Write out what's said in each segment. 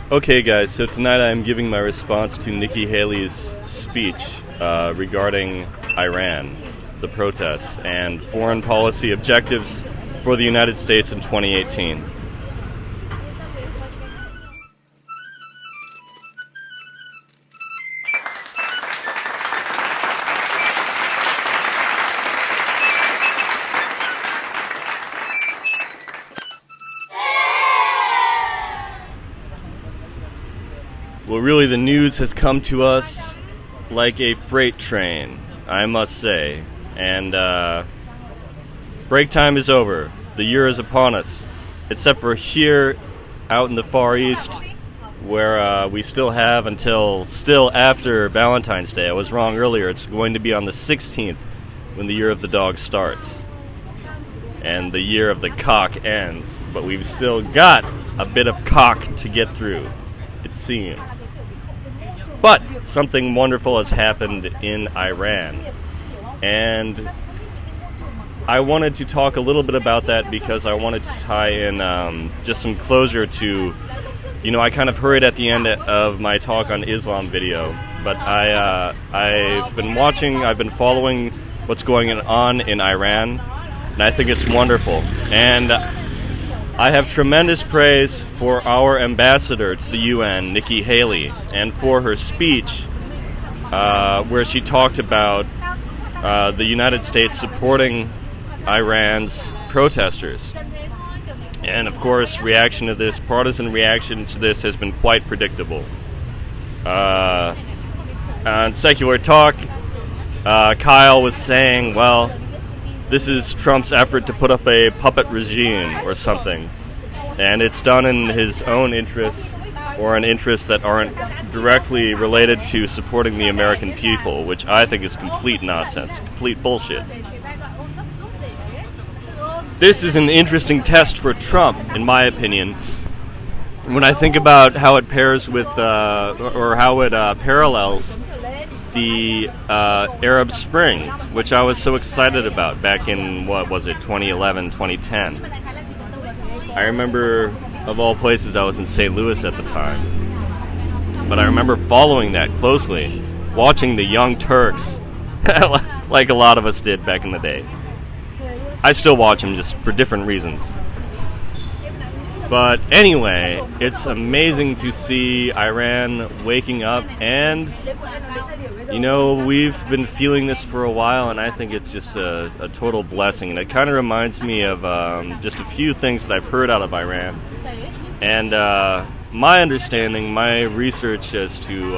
Okay, guys, so tonight I'm giving my response to Nikki Haley's speech regarding Iran, the protests, and foreign policy objectives for the United States in 2018. Well, really, the news has come to us like a freight train, I must say. And break time is over. The year is upon us. Except for here, out in the Far East, where we still have until after Valentine's Day. I was wrong earlier. It's going to be on the 16th when the year of the dog starts. And the year of the cock ends. But we've still got a bit of cock to get through, it seems. But something wonderful has happened in Iran, and I wanted to talk a little bit about that because I wanted to tie in just some closure to, I kind of hurried at the end of my talk on Islam video, but I've been following what's going on in Iran, and I think it's wonderful. And I have tremendous praise for our ambassador to the UN, Nikki Haley, and for her speech where she talked about the United States supporting Iran's protesters. And of course, partisan reaction to this has been quite predictable. On Secular Talk, Kyle was saying, well, this is Trump's effort to put up a puppet regime or something. And it's done in his own interests or in interests that aren't directly related to supporting the American people, which I think is complete nonsense, complete bullshit. This is an interesting test for Trump, in my opinion, when I think about how it pairs with, or how it parallels the Arab Spring, which I was so excited about back in, 2011, 2010. I remember, of all places, I was in St. Louis at the time. But I remember following that closely, watching the Young Turks, like a lot of us did back in the day. I still watch them just for different reasons. But anyway, it's amazing to see Iran waking up, and we've been feeling this for a while, and I think it's just a total blessing. And it kind of reminds me of just a few things that I've heard out of Iran. And my understanding, my research as to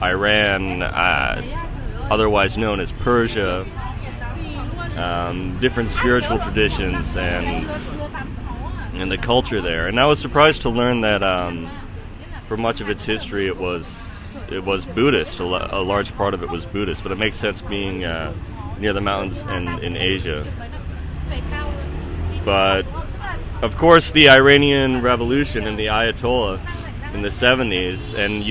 Iran, otherwise known as Persia, different spiritual traditions, and the culture there. And I was surprised to learn that for much of its history it was Buddhist. A large part of it was Buddhist, but it makes sense being near the mountains and in Asia. But of course, the Iranian Revolution and the Ayatollah in the 70s, and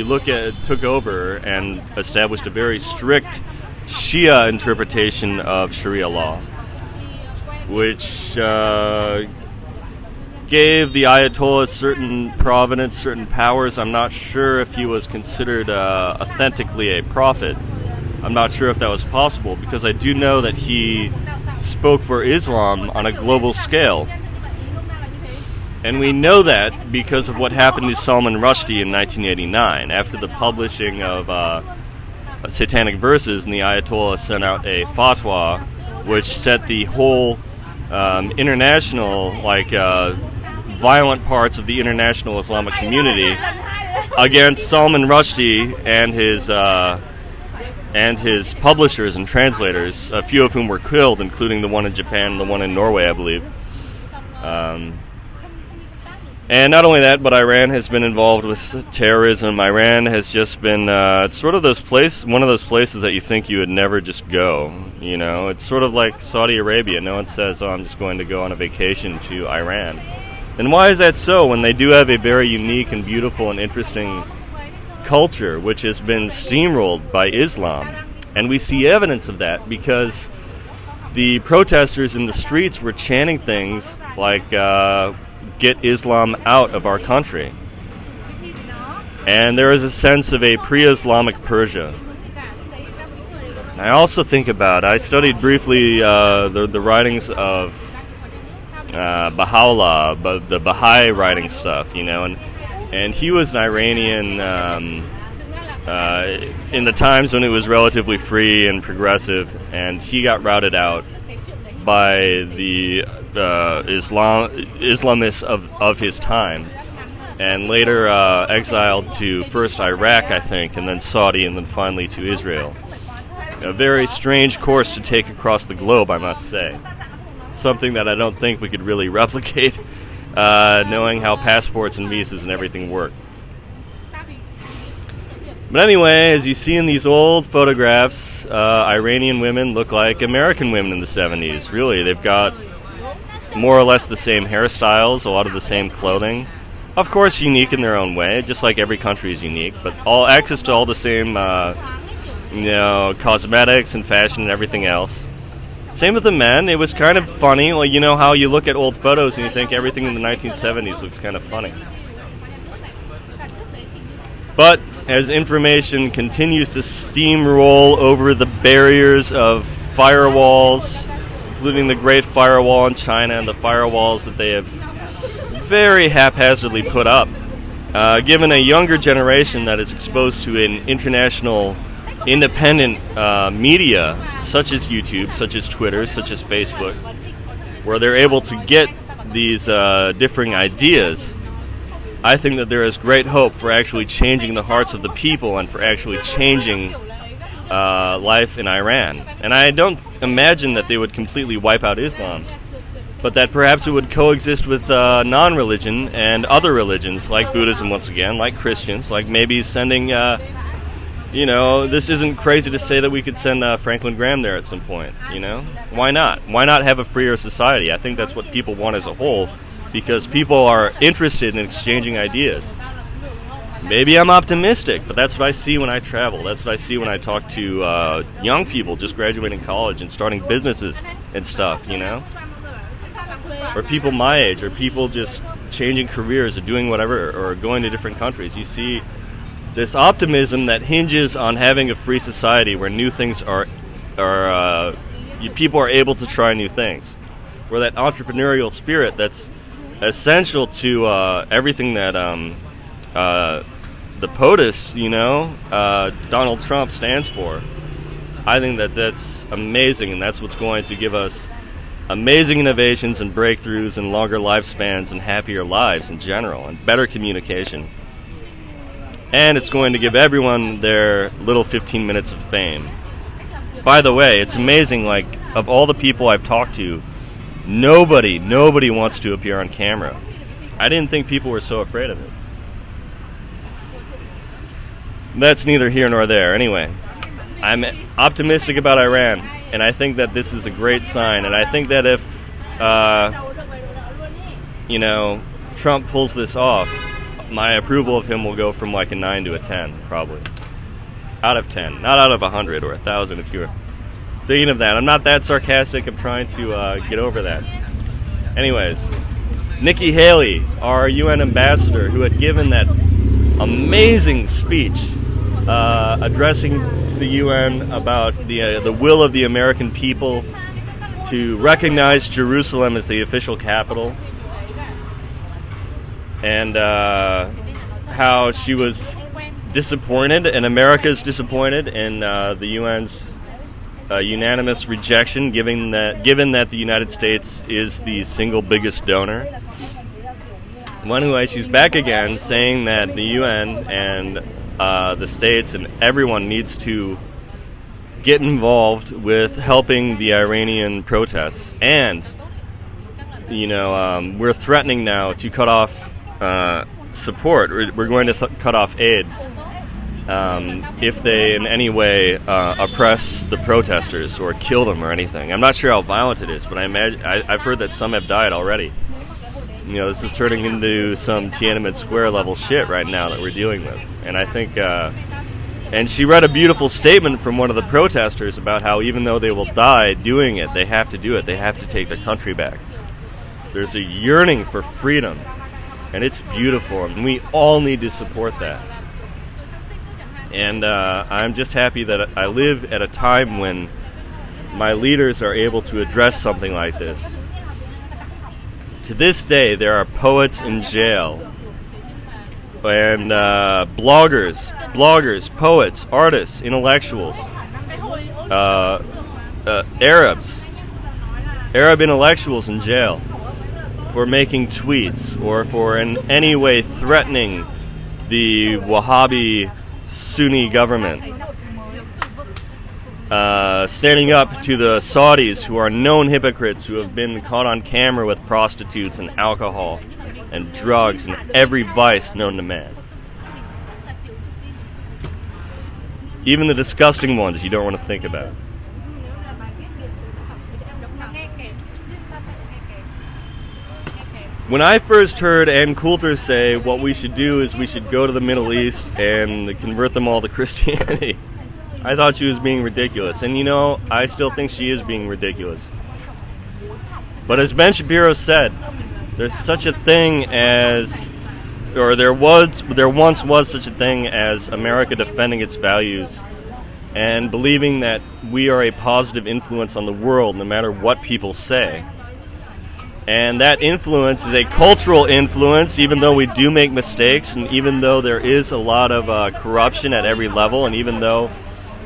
took over and established a very strict Shia interpretation of Sharia law, which gave the Ayatollah certain provenance, certain powers. I'm not sure if he was considered authentically a prophet. I'm not sure if that was possible, because I do know that he spoke for Islam on a global scale. And we know that because of what happened to Salman Rushdie in 1989. After the publishing of satanic verses, and the Ayatollah sent out a fatwa which set the whole international, violent parts of the international Islamic community against Salman Rushdie and his publishers and translators, a few of whom were killed, including the one in Japan and the one in Norway, I believe. And not only that, but Iran has been involved with terrorism. Iran has just been, it's sort of one of those places that you think you would never just go. It's sort of like Saudi Arabia. No one says, oh, I'm just going to go on a vacation to Iran. And why is that so, when they do have a very unique and beautiful and interesting culture, which has been steamrolled by Islam? And we see evidence of that because the protesters in the streets were chanting things like, get Islam out of our country. And there is a sense of a pre-Islamic Persia. I also think about, I studied briefly the writings of Baha'u'llah, but the Baha'i writing stuff, you know, and he was an Iranian in the times when it was relatively free and progressive, and he got routed out by the Islamists of his time, and later exiled to first Iraq, I think, and then Saudi, and then finally to Israel. A very strange course to take across the globe, I must say. Something that I don't think we could really replicate, knowing how passports and visas and everything work. But anyway, as you see in these old photographs, Iranian women look like American women in the 70s. Really, they've got more or less the same hairstyles, a lot of the same clothing. Of course, unique in their own way, just like every country is unique, but all access to all the same cosmetics and fashion and everything else. Same with the men. It was kind of funny. Well, you know how you look at old photos and you think everything in the 1970s looks kind of funny. But as information continues to steamroll over the barriers of firewalls, including the Great Firewall in China and the firewalls that they have very haphazardly put up, given a younger generation that is exposed to an international independent media such as YouTube, such as Twitter, such as Facebook, where they're able to get these differing ideas, I think that there is great hope for actually changing the hearts of the people and for actually changing life in Iran. And I don't imagine that they would completely wipe out Islam, but that perhaps it would coexist with non-religion and other religions, like Buddhism once again, like Christians, like maybe sending... this isn't crazy to say that we could send Franklin Graham there at some point, you know? Why not? Why not have a freer society? I think that's what people want as a whole, because people are interested in exchanging ideas. Maybe I'm optimistic, but that's what I see when I travel. That's what I see when I talk to young people just graduating college and starting businesses and stuff, you know? Or people my age, or people just changing careers or doing whatever, or going to different countries. You see this optimism that hinges on having a free society where new things people are able to try new things, where that entrepreneurial spirit that's essential to everything that the POTUS, Donald Trump stands for. I think that's amazing, and that's what's going to give us amazing innovations and breakthroughs and longer lifespans and happier lives in general, and better communication. And it's going to give everyone their little 15 minutes of fame. By the way, it's amazing, like, of all the people I've talked to, nobody wants to appear on camera. I didn't think people were so afraid of it. That's neither here nor there. Anyway, I'm optimistic about Iran, and I think that this is a great sign, and I think that if, Trump pulls this off, my approval of him will go from like a 9 to a 10, probably. Out of 10, not out of 100 or 1,000 if you're thinking of that. I'm not that sarcastic, I'm trying to get over that. Anyways, Nikki Haley, our UN ambassador, who had given that amazing speech addressing to the UN about the will of the American people to recognize Jerusalem as the official capital, and how she was disappointed, and America's disappointed in the UN's unanimous rejection, given that the United States is the single biggest donor. Well, anyway, she's back again saying that the UN and the states and everyone needs to get involved with helping the Iranian protests. And, we're threatening now to cut off support. We're going to cut off aid if they in any way oppress the protesters or kill them or anything. I'm not sure how violent it is, but I've heard that some have died already. This is turning into some Tiananmen Square level shit right now that we're dealing with. And I think, and she read a beautiful statement from one of the protesters about how even though they will die doing it, they have to do it. They have to take their country back. There's a yearning for freedom, and it's beautiful, and we all need to support that. And I'm just happy that I live at a time when my leaders are able to address something like this. To this day, there are poets in jail, and bloggers, poets, artists, intellectuals, Arab intellectuals in jail for making tweets or for in any way threatening the Wahhabi Sunni government. Standing up to the Saudis, who are known hypocrites, who have been caught on camera with prostitutes and alcohol and drugs and every vice known to man. Even the disgusting ones you don't want to think about. When I first heard Ann Coulter say what we should do is we should go to the Middle East and convert them all to Christianity, I thought she was being ridiculous. And you know, I still think she is being ridiculous. But as Ben Shapiro said, there's such a thing as, or there once was such a thing as America defending its values and believing that we are a positive influence on the world no matter what people say. And that influence is a cultural influence, even though we do make mistakes, and even though there is a lot of corruption at every level, and even though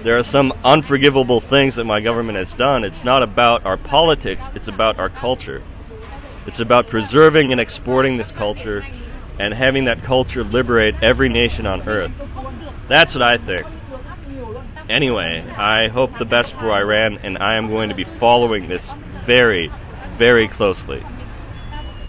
there are some unforgivable things that my government has done, it's not about our politics, it's about our culture. It's about preserving and exporting this culture and having that culture liberate every nation on earth. That's what I think. Anyway, I hope the best for Iran, and I am going to be following this very, very closely.